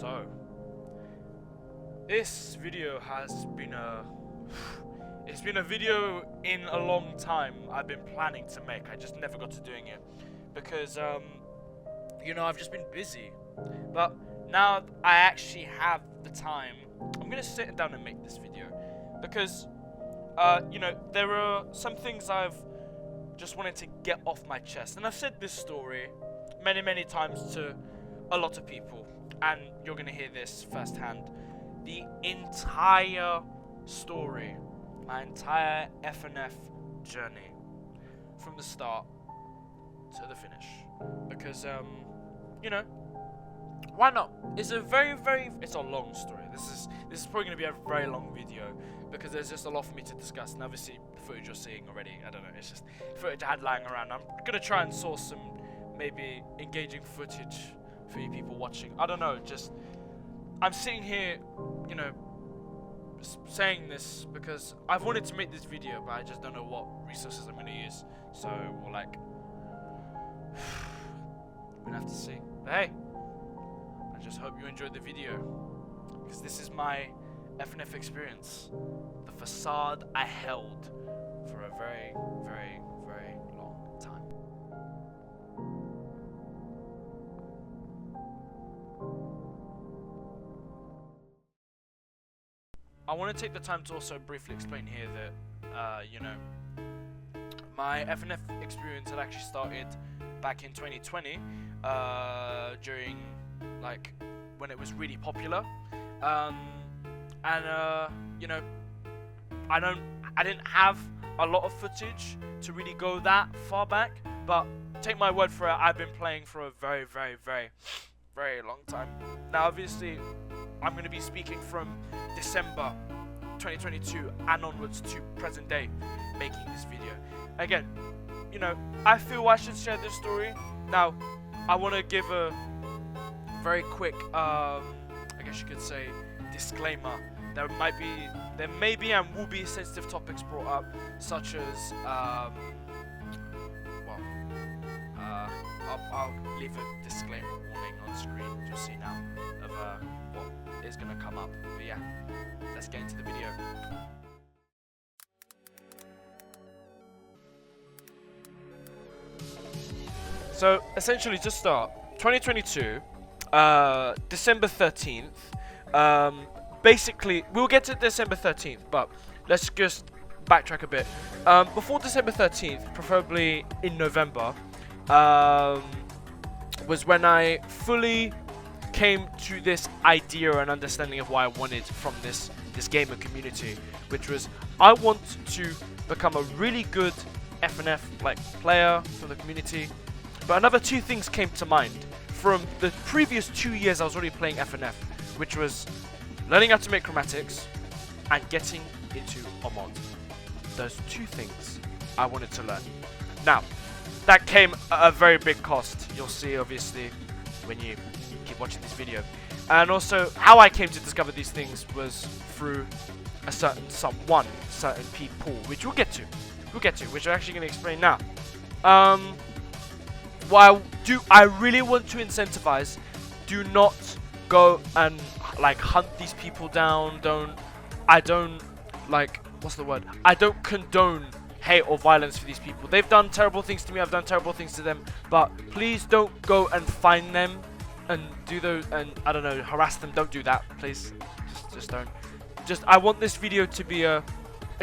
So, this video has been it's been a video in a long time I've been planning to make. I just never got to doing it because you know, I've just been busy. But now I actually have the time, I'm gonna sit down and make this video because you know, there are some things I've just wanted to get off my chest, and I've said this story many times to a lot of people, and you're gonna hear this firsthand. The entire story, my entire FNF journey, from the start to the finish, because you know, why not? It's a it's a long story. This is probably gonna be a very long video because there's just a lot for me to discuss, and obviously the footage you're seeing already, I don't know, it's just footage I had lying around. I'm gonna try and source some maybe engaging footage for you people watching. I don't know, just I'm sitting here, you know, saying this because I've wanted to make this video, but I just don't know what resources I'm gonna use. So we're like, we're gonna have to see. But hey, I just hope you enjoyed the video, because this is my FNF experience, the facade I held for a very long time. I want to take the time to also briefly explain here that, you know, my FNF experience had actually started back in 2020, during, like, when it was really popular, and you know, I didn't have a lot of footage to really go that far back, but take my word for it, I've been playing for a very long time. Now obviously I'm going to be speaking from December 2022 and onwards to present day, making this video. Again, you know, I feel I should share this story. Now I want to give a very quick, I guess you could say, disclaimer. There may be and will be sensitive topics brought up, such as, well, I'll leave a disclaimer warning on screen, you'll see now, of what is going to come up. But yeah, let's get into the video. So, essentially, to start, 2022, December 13th, basically, we'll get to December 13th, but let's just backtrack a bit. Before December 13th, preferably in November, was when I fully came to this idea and understanding of what I wanted from this gamer community, which was I want to become a really good FNF like player for the community. But another two things came to mind from the previous 2 years I was already playing FNF, which was learning how to make chromatics and getting into a mod. Those two things I wanted to learn. Now, that came at a very big cost. You'll see obviously when you keep watching this video. And also how I came to discover these things was through a certain people, which we'll get to, which I'm actually going to explain now. While I really want to incentivize, do not go and like hunt these people down. I don't condone hate or violence for these people. They've done terrible things to me, I've done terrible things to them, but please don't go and find them and do those, and I don't know, harass them. Don't do that, please. Just don't. I want this video to be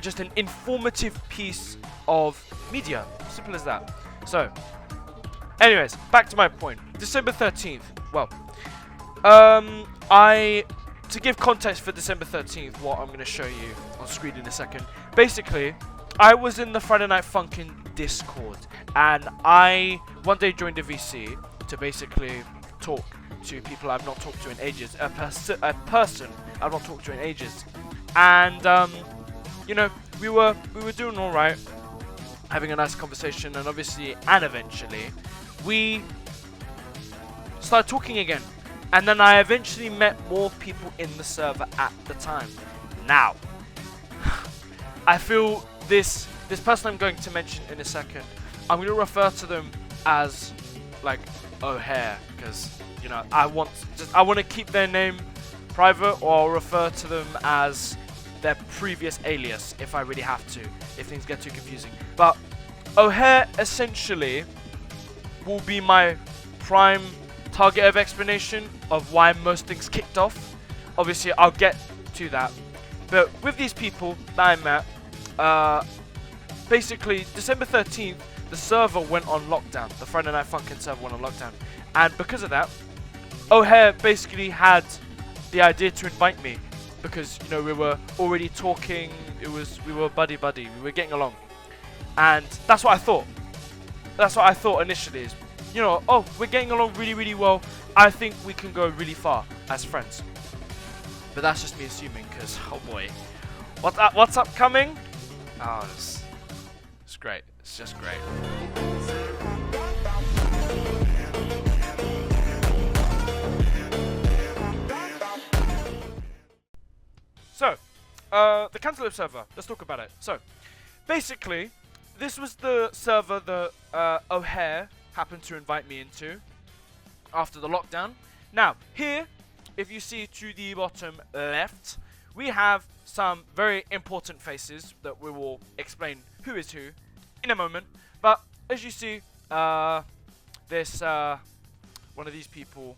just an informative piece of media. Simple as that. So, anyways, back to my point. December 13th. Well, to give context for December 13th, what I'm going to show you on screen in a second. Basically, I was in the Friday Night Funkin' Discord, and I one day joined a VC to basically talk to people I've not talked to in ages, a person I've not talked to in ages, and you know, we were doing all right, having a nice conversation, and obviously, and eventually, we started talking again. And then I eventually met more people in the server at the time. Now, I feel this person I'm going to mention in a second, I'm going to refer to them as like O'Hare, because I want to keep their name private, or I'll refer to them as their previous alias if I really have to, if things get too confusing. But O'Hare essentially will be my prime target of explanation of why most things kicked off. Obviously, I'll get to that. But with these people that I met, basically December 13th, the server went on lockdown. The Friday Night Funkin' server went on lockdown. And because of that, O'Hare basically had the idea to invite me. Because, we were already talking, we were buddy-buddy, we were getting along. And that's what I thought. That's what I thought initially is, oh, we're getting along really, really well. I think we can go really far as friends. But that's just me assuming, because, oh boy. What's upcoming? Oh, it's great. It's just great. So, the Cantaloupe server. Let's talk about it. So, basically, this was the server that O'Hare happened to invite me into after the lockdown. Now, here, if you see to the bottom left, we have some very important faces that we will explain who is who in a moment. But as you see, this one of these people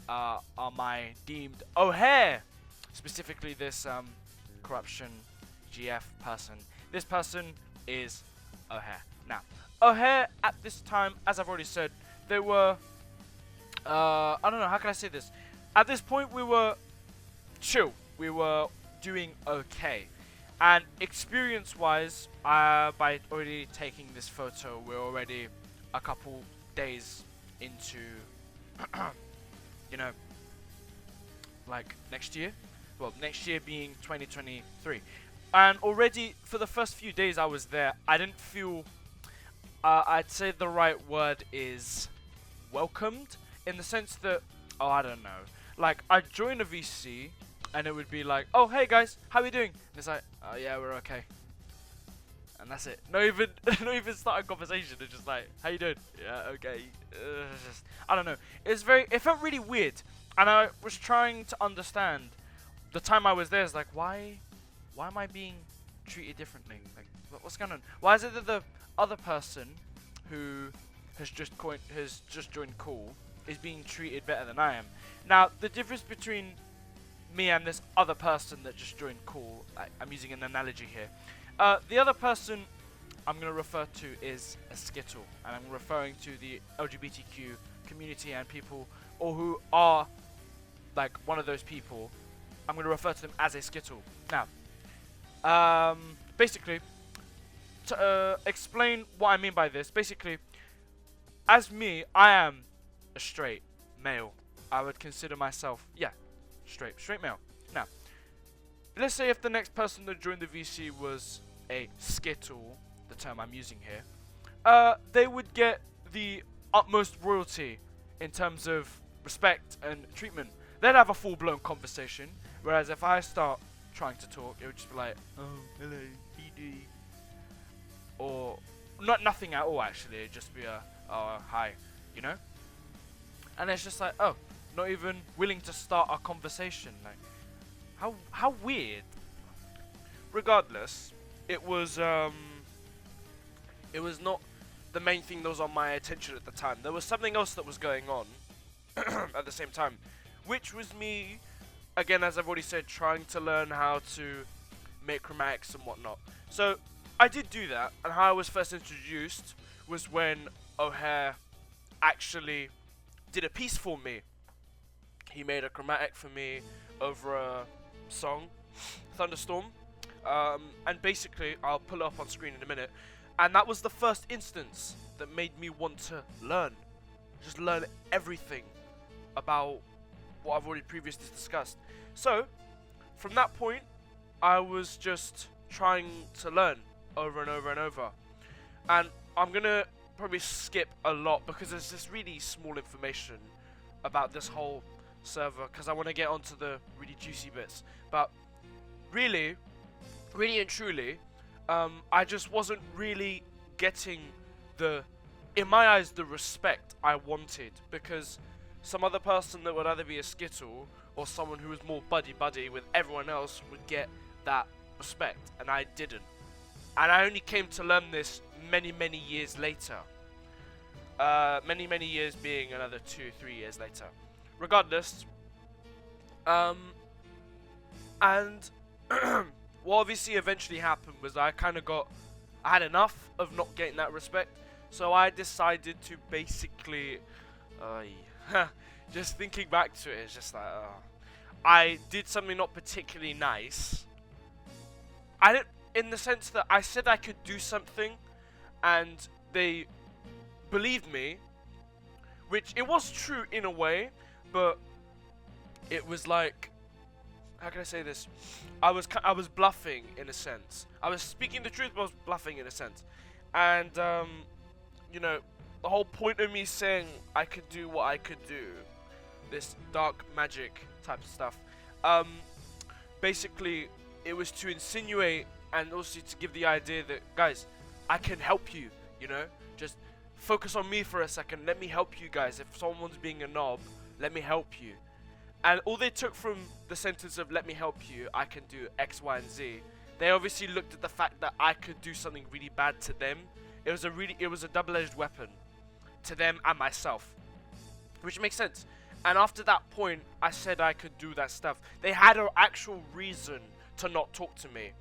are my deemed O'Hare. Specifically, this corruption GF person. This person is O'Hare. Now, O'Hare at this time, as I've already said, they were I don't know, how can I say this? At this point, we were chill. We were doing okay. And experience-wise, by already taking this photo, we're already a couple days into, like next year. Well, next year being 2023. And already, for the first few days I was there, I didn't feel, I'd say the right word is welcomed, in the sense that, I don't know. Like, I'd join a VC, and it would be like, oh, hey guys, how we doing? And it's like, oh yeah, we're okay. And that's it. Not even start a conversation. It's just like, how you doing? Yeah, okay. I don't know. It felt really weird. And I was trying to understand, the time I was there, is like, why am I being treated differently? Like, what's going on? Why is it that the other person who has just joined Cool is being treated better than I am? Now, the difference between me and this other person that just joined Cool, I'm using an analogy here. The other person I'm going to refer to is a skittle, and I'm referring to the LGBTQ community and people, or who are like one of those people. I'm going to refer to them as a skittle. Now, basically, to explain what I mean by this, basically, as me, I am a straight male. I would consider myself, yeah, straight male. Now, let's say if the next person that joined the VC was a skittle, the term I'm using here, they would get the utmost royalty in terms of respect and treatment. They'd have a full-blown conversation, whereas if I start trying to talk, it would just be like, oh, hello, PD, or nothing at all. Actually, it'd just be a, oh, hi, and it's just like, oh, not even willing to start a conversation. Like, how weird. Regardless, it was not the main thing that was on my attention at the time. There was something else that was going on at the same time, which was me, again, as I've already said, trying to learn how to make chromatics and whatnot. So I did do that, and how I was first introduced was when O'Hare actually did a piece for me. He made a chromatic for me over a song, Thunderstorm, and basically, I'll pull it up on screen in a minute, and that was the first instance that made me want to learn. Just learn everything about what I've already previously discussed. So, from that point, I was just trying to learn over and over and over. And I'm gonna probably skip a lot because there's this really small information about this whole server, because I want to get onto the really juicy bits. But really and truly, I just wasn't really getting the in my eyes, the respect I wanted, because some other person that would either be a skittle or someone who was more buddy-buddy with everyone else would get that respect, and I didn't. And I only came to learn this many, many years later. Many years being another 2-3 years later. Regardless, and what obviously eventually happened was I had enough of not getting that respect, so I decided to basically, just thinking back to it, it's just like, I did something not particularly nice. I didn't, in the sense that I said I could do something, and they believed me, which it was true in a way, but it was like, how can I say this? I was bluffing in a sense. I was speaking the truth, but I was bluffing in a sense. And you know, the whole point of me saying I could do what I could do, this dark magic type of stuff, basically it was to insinuate and also to give the idea that, guys, I can help you, you know, just focus on me for a second, let me help you guys. If someone's being a knob, let me help you. And all they took from the sentence of let me help you, I can do X, Y, and Z, they obviously looked at the fact that I could do something really bad to them. It was a double-edged weapon to them and myself, which makes sense. And after that point, I said I could do that stuff. They had an actual reason to not talk to me.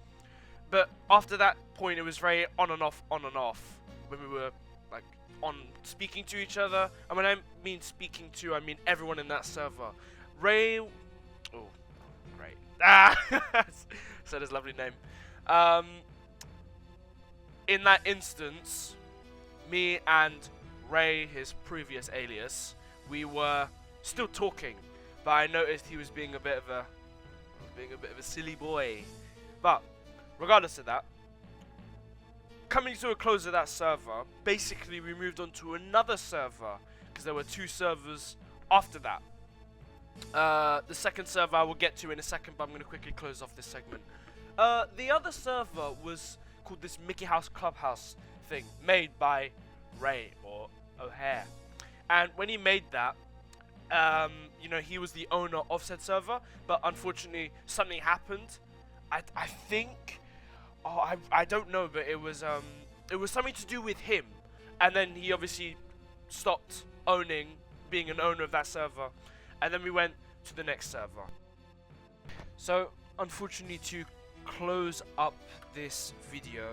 But after that point, it was very on and off, when we were like on speaking to each other. And when I mean speaking to, I mean everyone in that server. Ray, said his lovely name. In that instance, me and Ray, his previous alias, we were still talking, but I noticed he was being a bit of a silly boy. But regardless of that, coming to a close of that server, basically we moved on to another server, because there were 2 servers after that. The second server I will get to in a second, but I'm going to quickly close off this segment. The other server was called this Mickey House Clubhouse thing, made by Ray, or O'Hare. And when he made that, you know, he was the owner of said server, but unfortunately something happened. I think, I don't know, but it was something to do with him, and then he obviously stopped being an owner of that server, and then we went to the next server. So unfortunately, to close up this video,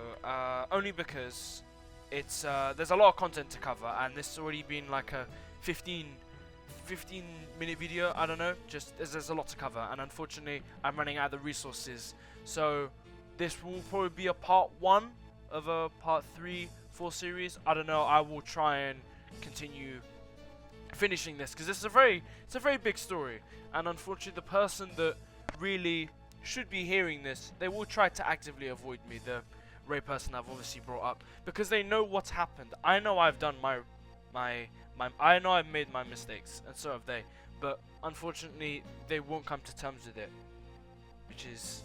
only because it's there's a lot of content to cover, and this has already been like a 15-minute video, I don't know, just there's a lot to cover, and unfortunately I'm running out of the resources, so this will probably be a part 1 of a part 3-4 series. I don't know, I will try and continue finishing this, because it's a very big story, and unfortunately the person that really should be hearing this, they will try to actively avoid me, the Ray person I've obviously brought up, because they know what's happened. I know I've done I know I've made my mistakes, and so have they, but unfortunately they won't come to terms with it, which is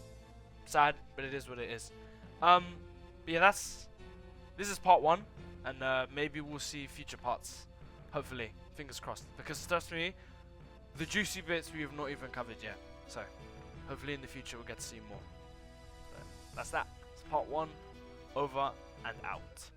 sad, but it is what it is. But yeah, this is part 1, and maybe we'll see future parts, hopefully, fingers crossed, because trust me, the juicy bits we have not even covered yet, so hopefully in the future we'll get to see more. But that's that. It's part 1, over and out.